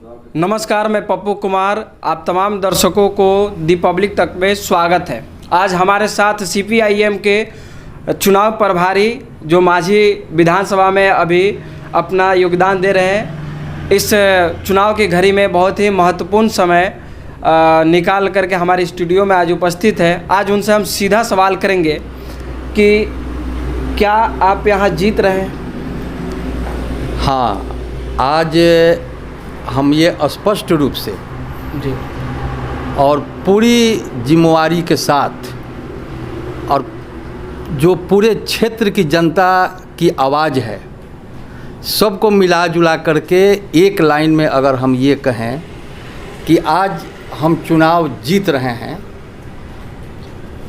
नमस्कार, मैं पप्पू कुमार। आप तमाम दर्शकों को दी पब्लिक तक में स्वागत है। आज हमारे साथ सीपीआईएम के चुनाव प्रभारी जो माझी विधानसभा में अभी अपना योगदान दे रहे हैं, इस चुनाव की घड़ी में बहुत ही महत्वपूर्ण समय निकाल करके हमारे स्टूडियो में आज उपस्थित है। आज उनसे हम सीधा सवाल करेंगे कि क्या आप यहाँ जीत रहे हैं? हाँ, आज हम ये स्पष्ट रूप से जी और पूरी जिम्मेवारी के साथ और जो पूरे क्षेत्र की जनता की आवाज़ है, सबको मिला जुला करके एक लाइन में अगर हम ये कहें कि आज हम चुनाव जीत रहे हैं,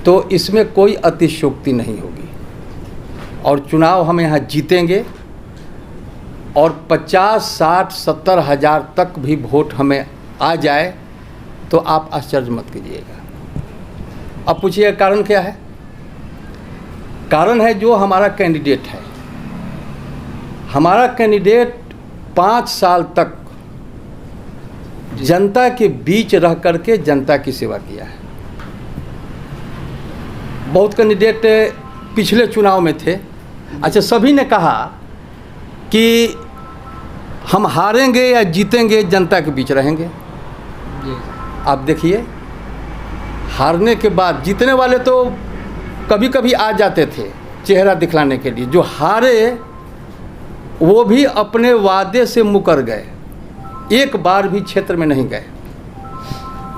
तो इसमें कोई अतिशयोक्ति नहीं होगी और चुनाव हम यहाँ जीतेंगे। और 50, 60, 70 हज़ार तक भी वोट हमें आ जाए तो आप आश्चर्य मत कीजिएगा। अब पूछिए कारण क्या है? कारण है जो हमारा कैंडिडेट है। हमारा कैंडिडेट 5 साल तक जनता के बीच रह करके जनता की सेवा किया है। बहुत कैंडिडेट पिछले चुनाव में थे। अच्छा, सभी ने कहा कि हम हारेंगे या जीतेंगे जनता के बीच रहेंगे। जी आप देखिए, हारने के बाद जीतने वाले तो कभी कभी आ जाते थे चेहरा दिखलाने के लिए, जो हारे वो भी अपने वादे से मुकर गए, एक बार भी क्षेत्र में नहीं गए।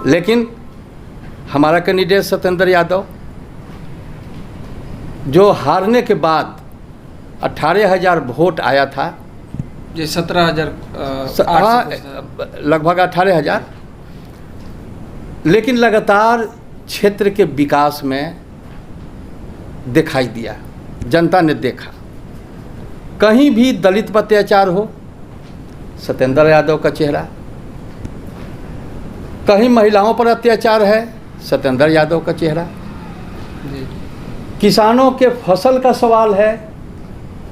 लेकिन हमारा कैंडिडेट सत्येंद्र यादव, जो हारने के बाद 18,000 वोट आया था, जी 17,000 लगभग 18,000, लेकिन लगातार क्षेत्र के विकास में दिखाई दिया। जनता ने देखा कहीं भी दलित पर अत्याचार हो, सत्येंद्र यादव का चेहरा, कहीं महिलाओं पर अत्याचार है, सत्येंद्र यादव का चेहरा, किसानों के फसल का सवाल है,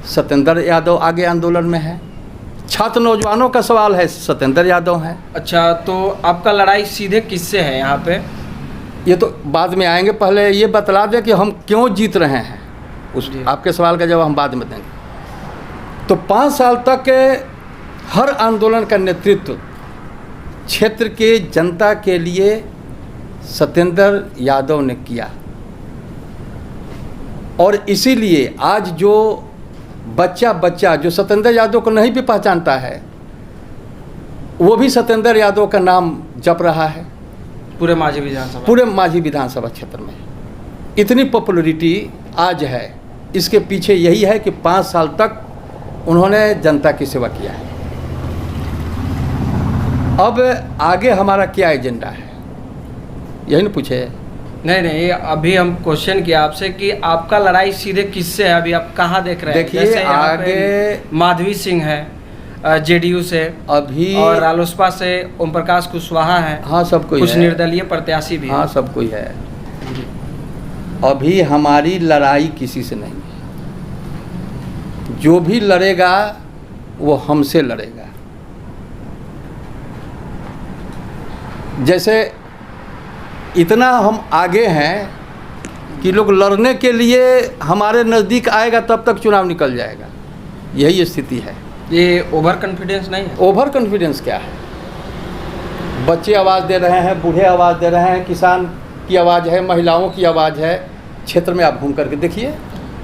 सत्येंद्र यादव आगे आंदोलन में है, छात्र नौजवानों का सवाल है, सत्येंद्र यादव है। अच्छा, तो आपका लड़ाई सीधे किससे है यहाँ पे? ये तो बाद में आएंगे, पहले ये बतला दें कि हम क्यों जीत रहे हैं। उस आपके सवाल का जवाब हम बाद में देंगे। तो 5 साल तक हर आंदोलन का नेतृत्व क्षेत्र के जनता के लिए सत्येंद्र यादव ने किया और इसीलिए आज जो बच्चा जो सत्येंद्र यादव को नहीं भी पहचानता है, वो भी सत्येंद्र यादव का नाम जप रहा है पूरे माझी विधानसभा क्षेत्र में। इतनी पॉपुलैरिटी आज है, इसके पीछे यही है कि 5 साल तक उन्होंने जनता की सेवा किया है। अब आगे हमारा क्या एजेंडा है, यही ना पूछे? नहीं, अभी हम क्वेश्चन किया आपसे कि आपका लड़ाई सीधे किससे है, अभी आप कहाँ देख रहे हैं? देखिए, आगे माधवी सिंह है जेडीयू से, अभी और रालोसपा से ओम प्रकाश कुशवाहा है। हाँ, सब कोई कुछ है। निर्दलीय प्रत्याशी भी हाँ, सब कोई है। अभी हमारी लड़ाई किसी से नहीं है। जो भी लड़ेगा वो हमसे लड़ेगा। जैसे इतना हम आगे हैं कि लोग लड़ने के लिए हमारे नज़दीक आएगा तब तक चुनाव निकल जाएगा, यही स्थिति है। ये ओवर कॉन्फिडेंस नहीं है? ओवर कॉन्फिडेंस क्या है? बच्चे आवाज़ दे रहे हैं, बूढ़े आवाज़ दे रहे हैं, किसान की आवाज़ है, महिलाओं की आवाज़ है। क्षेत्र में आप घूम करके देखिए,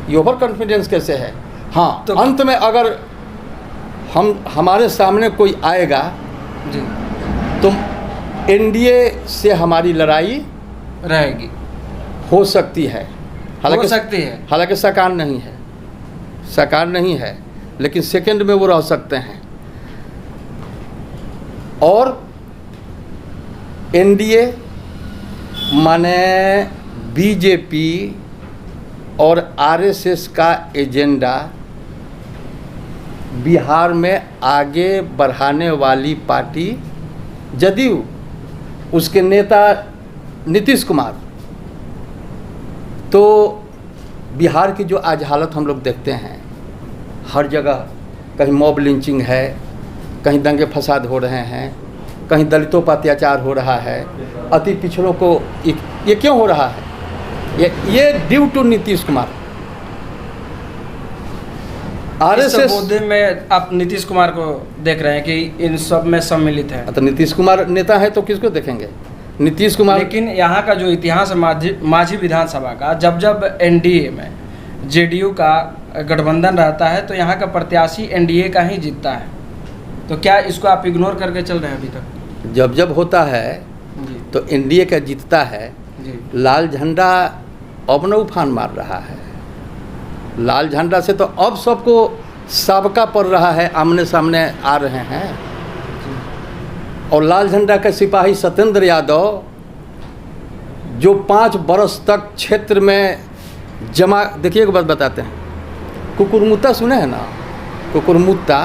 ये ओवर कॉन्फिडेंस कैसे है? हाँ, तो अंत में अगर हमारे सामने कोई आएगा जी तो एनडीए से हमारी लड़ाई रहेगी, हो सकती है। हालांकि साकार नहीं है, लेकिन सेकंड में वो रह सकते हैं। और एनडीए माने बीजेपी और आरएसएस का एजेंडा बिहार में आगे बढ़ाने वाली पार्टी जदयू, उसके नेता नीतीश कुमार। तो बिहार की जो आज हालत हम लोग देखते हैं, हर जगह कहीं मॉब लिंचिंग है, कहीं दंगे फसाद हो रहे हैं, कहीं दलितों पर अत्याचार हो रहा है, अति पिछड़ों को ये क्यों हो रहा है? ये ड्यू टू नीतीश कुमार। इस मुद्दे में आप नीतीश कुमार को देख रहे हैं कि इन सब में सम्मिलित है। तो नीतीश कुमार नेता है तो किसको देखेंगे? नीतीश कुमार। लेकिन यहाँ का जो इतिहास है माझी विधानसभा का, जब जब एनडीए में जेडीयू का गठबंधन रहता है तो यहाँ का प्रत्याशी एनडीए का ही जीतता है। तो क्या इसको आप इग्नोर करके चल रहे हैं अभी तक? जब जब होता है जी तो एनडीए का जीतता है। जी लाल झंडा अब न उफान मार रहा है। लाल झंडा से तो अब सबको सबका पड़ रहा है, आमने सामने आ रहे हैं। और लाल झंडा का सिपाही सत्येंद्र यादव जो 5 बरस तक क्षेत्र में जमा, देखिए एक बात बताते हैं, कुकुरमुत्ता सुने हैं ना? कुकुरमुत्ता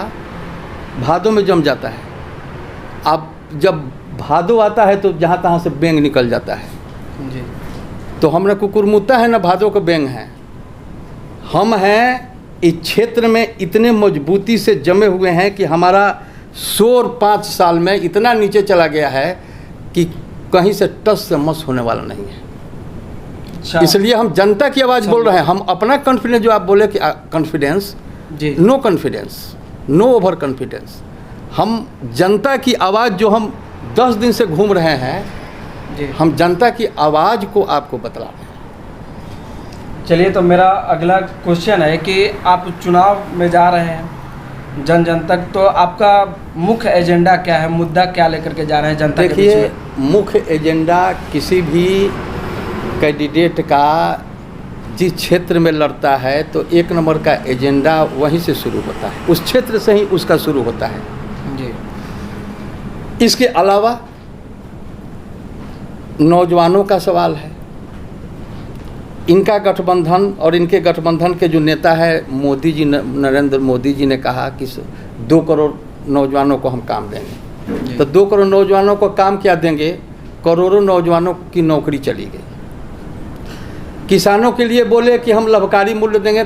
भादों में जम जाता है। अब जब भादो आता है तो जहाँ तहाँ से बेंग निकल जाता है जी। तो हमने कुकुरमुत्ता है ना, भादों का बेंग है। हम हैं इस क्षेत्र में इतने मजबूती से जमे हुए हैं कि हमारा शोर 5 साल में इतना नीचे चला गया है कि कहीं से टस से मस होने वाला नहीं है। अच्छा। इसलिए हम जनता की आवाज़ बोल रहे हैं। हम अपना कॉन्फिडेंस, जो आप बोले कि कॉन्फिडेंस, जी, no confidence, no over confidence. हम जनता की आवाज़ जो हम 10 दिन से घूम रहे हैं, जी, हम जनता की आवाज़ को आपको बतला रहे हैं। चलिए, तो मेरा अगला क्वेश्चन है कि आप चुनाव में जा रहे हैं जन जन तक, तो आपका मुख्य एजेंडा क्या है? मुद्दा क्या लेकर के जा रहे हैं जनता के बीच देखिए, में? मुख्य एजेंडा किसी भी कैंडिडेट का जिस क्षेत्र में लड़ता है तो 1 नंबर का एजेंडा वहीं से शुरू होता है, उस क्षेत्र से ही उसका शुरू होता है। जी। इसके अलावा नौजवानों का सवाल है। इनका गठबंधन और इनके गठबंधन के जो नेता है मोदी जी, नरेंद्र मोदी जी ने कहा कि 2 करोड़ नौजवानों को हम काम देंगे। तो 2 करोड़ नौजवानों को काम क्या देंगे? करोड़ों नौजवानों की नौकरी चली गई। किसानों के लिए बोले कि हम लाभकारी मूल्य देंगे,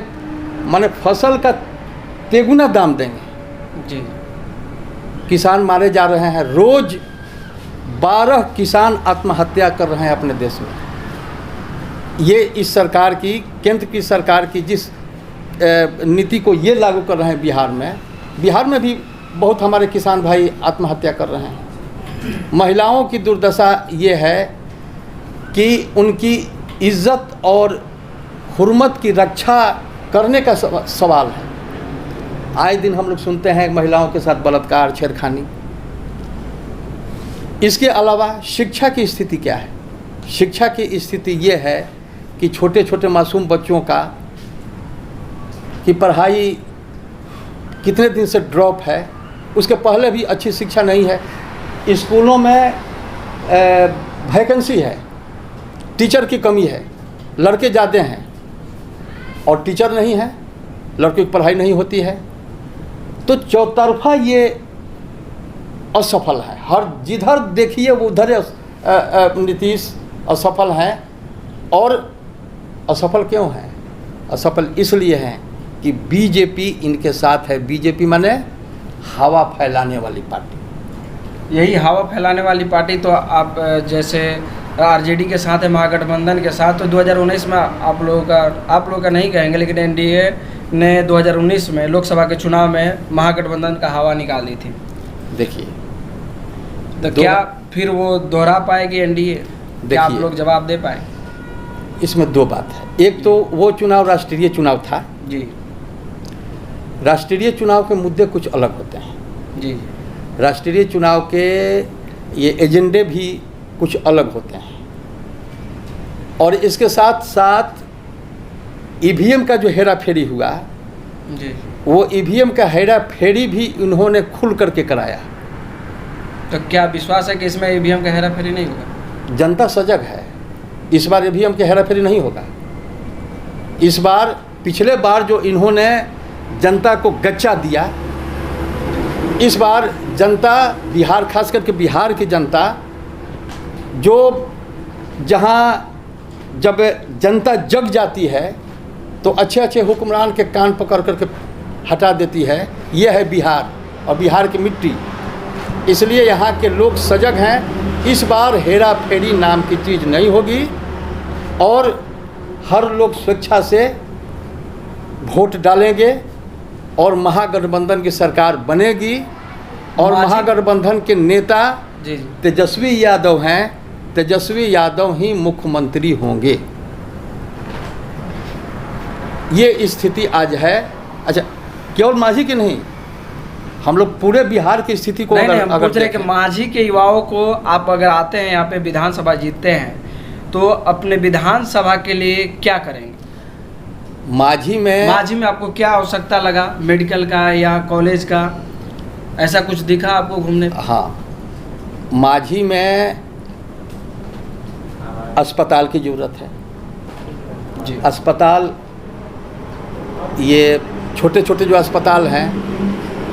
माने फसल का तेगुना दाम देंगे। जी। किसान मारे जा रहे हैं। रोज 12 किसान आत्महत्या कर रहे हैं अपने देश में। ये इस सरकार की, केंद्र की सरकार की जिस नीति को ये लागू कर रहे हैं बिहार में भी बहुत हमारे किसान भाई आत्महत्या कर रहे हैं। महिलाओं की दुर्दशा ये है कि उनकी इज्जत और हुर्मत की रक्षा करने का सवाल है। आए दिन हम लोग सुनते हैं महिलाओं के साथ बलात्कार, छेड़खानी। इसके अलावा शिक्षा की स्थिति क्या है? शिक्षा की स्थिति ये है कि छोटे छोटे मासूम बच्चों की पढ़ाई कितने दिन से ड्रॉप है। उसके पहले भी अच्छी शिक्षा नहीं है। स्कूलों में वैकेंसी है, टीचर की कमी है, लड़के ज़्यादा हैं और टीचर नहीं है, लड़कों की पढ़ाई नहीं होती है। तो चौतरफा ये असफल है। हर जिधर देखिए उधर नीतीश असफल हैं। और असफल क्यों हैं? असफल इसलिए हैं कि बीजेपी इनके साथ है। बीजेपी माने हवा फैलाने वाली पार्टी। यही हवा फैलाने वाली पार्टी तो आप जैसे आरजेडी के साथ है, महागठबंधन के साथ। तो 2019 में आप लोगों का नहीं कहेंगे, लेकिन एनडीए ने 2019 में लोकसभा के चुनाव में महागठबंधन का हवा निकाल दी थी। देखिए, तो क्या फिर वो दोहरा पाएगी एनडीए? क्या आप लोग जवाब दे पाए? इसमें 2 बात है। एक तो वो चुनाव राष्ट्रीय चुनाव था। जी। राष्ट्रीय चुनाव के मुद्दे कुछ अलग होते हैं। जी। राष्ट्रीय चुनाव के ये एजेंडे भी कुछ अलग होते हैं। और इसके साथ साथ ईवीएम का जो हेरा फेरी हुआ, जी, वो ईवीएम का हेरा फेरी भी उन्होंने खुल करके कराया। तो क्या विश्वास है कि इसमें ईवीएम का हेरा फेरी नहीं होगा? जनता सजग है। इस बार ईवीएम के हेरा फेरी नहीं होगा। इस बार, पिछले बार जो इन्होंने जनता को गच्चा दिया, इस बार जनता, बिहार, खास करके बिहार की जनता, जो जहाँ जब जनता जग जाती है तो अच्छे अच्छे हुक्मरान के कान पकड़ करके हटा देती है। यह है बिहार और बिहार की मिट्टी। इसलिए यहाँ के लोग सजग हैं। इस बार हेरा फेरी नाम की चीज़ नहीं होगी और हर लोग स्वेच्छा से वोट डालेंगे और महागठबंधन की सरकार बनेगी और महागठबंधन के नेता जी तेजस्वी यादव हैं। तेजस्वी यादव ही मुख्यमंत्री होंगे, ये स्थिति आज है। अच्छा, केवल मांझी की नहीं, हम लोग पूरे बिहार की स्थिति को नहीं, हम अगर पूछ रहे कि मांझी के युवाओं को आप अगर आते हैं यहाँ पे विधानसभा जीतते हैं तो अपने विधानसभा के लिए क्या करेंगे? मांझी में आपको क्या आवश्यकता लगा, मेडिकल का या कॉलेज का, ऐसा कुछ दिखा आपको घूमने? हाँ, मांझी में अस्पताल की ज़रूरत है जी। अस्पताल, ये छोटे छोटे जो अस्पताल हैं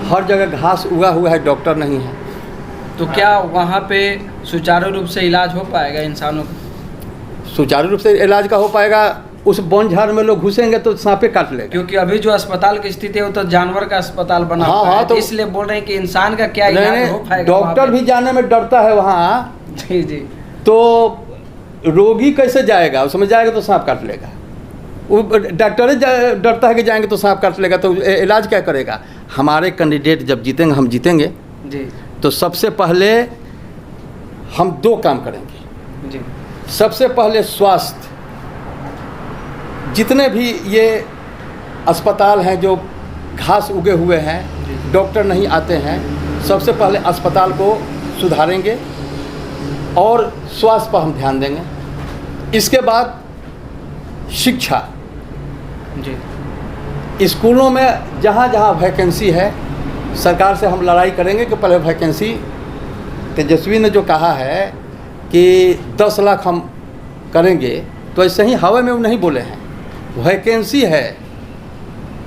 हर जगह घास उगा हुआ है, डॉक्टर नहीं है। तो क्या वहाँ पे सुचारू रूप से इलाज हो पाएगा इंसानों का? सुचारू रूप से इलाज का हो पाएगा? उस वन झाड़ में लोग घुसेंगे तो सांपे काट लेगा। क्योंकि अभी जो अस्पताल की स्थिति है वो तो जानवर का अस्पताल बना हाँ, हुआ है, हाँ, तो इसलिए बोल रहे हैं कि इंसान का क्या इलाज हो पाएगा? डॉक्टर भी जाने में डरता है वहाँ। जी जी। तो रोगी कैसे जाएगा? उसमें जाएगा तो सांप काट लेगा। वो डॉक्टर डरता है कि जाएंगे तो सांप काट लेगा, तो इलाज क्या करेगा? हमारे कैंडिडेट जब जीतेंगे, हम जीतेंगे जी, तो सबसे पहले हम 2 काम करेंगे। जी। सबसे पहले स्वास्थ्य, जितने भी ये अस्पताल हैं जो घास उगे हुए हैं, डॉक्टर नहीं आते हैं, सबसे पहले अस्पताल को सुधारेंगे और स्वास्थ्य पर हम ध्यान देंगे। इसके बाद शिक्षा, जी। स्कूलों में जहाँ जहाँ वैकेंसी है सरकार से हम लड़ाई करेंगे कि पहले वैकेंसी, तेजस्वी ने जो कहा है कि 10 लाख हम करेंगे, तो ऐसे ही हवा में वो नहीं बोले हैं, वैकेंसी है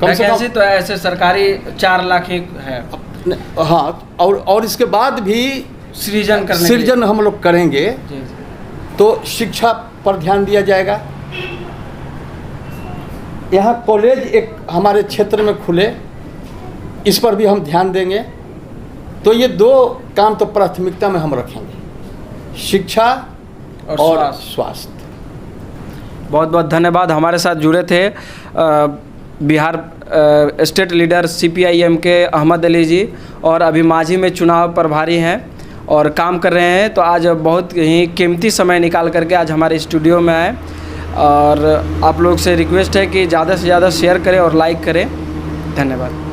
कम से वैकेंसी कम। तो ऐसे सरकारी 4 लाख ही है। हाँ, और इसके बाद भी सृजन करने के लिए। सृजन हम लोग करेंगे, जी, जी। तो शिक्षा पर ध्यान दिया जाएगा। यहाँ कॉलेज एक हमारे क्षेत्र में खुले, इस पर भी हम ध्यान देंगे। तो ये 2 काम तो प्राथमिकता में हम रखेंगे, शिक्षा और स्वास्थ्य। बहुत बहुत धन्यवाद। हमारे साथ जुड़े थे बिहार स्टेट लीडर CPIM के अहमद अली जी, और अभी मांझी में चुनाव प्रभारी हैं और काम कर रहे हैं। तो आज बहुत ही कीमती समय निकाल करके आज हमारे स्टूडियो में आए, और आप लोग से रिक्वेस्ट है कि ज़्यादा से ज़्यादा शेयर करें और लाइक करें। धन्यवाद।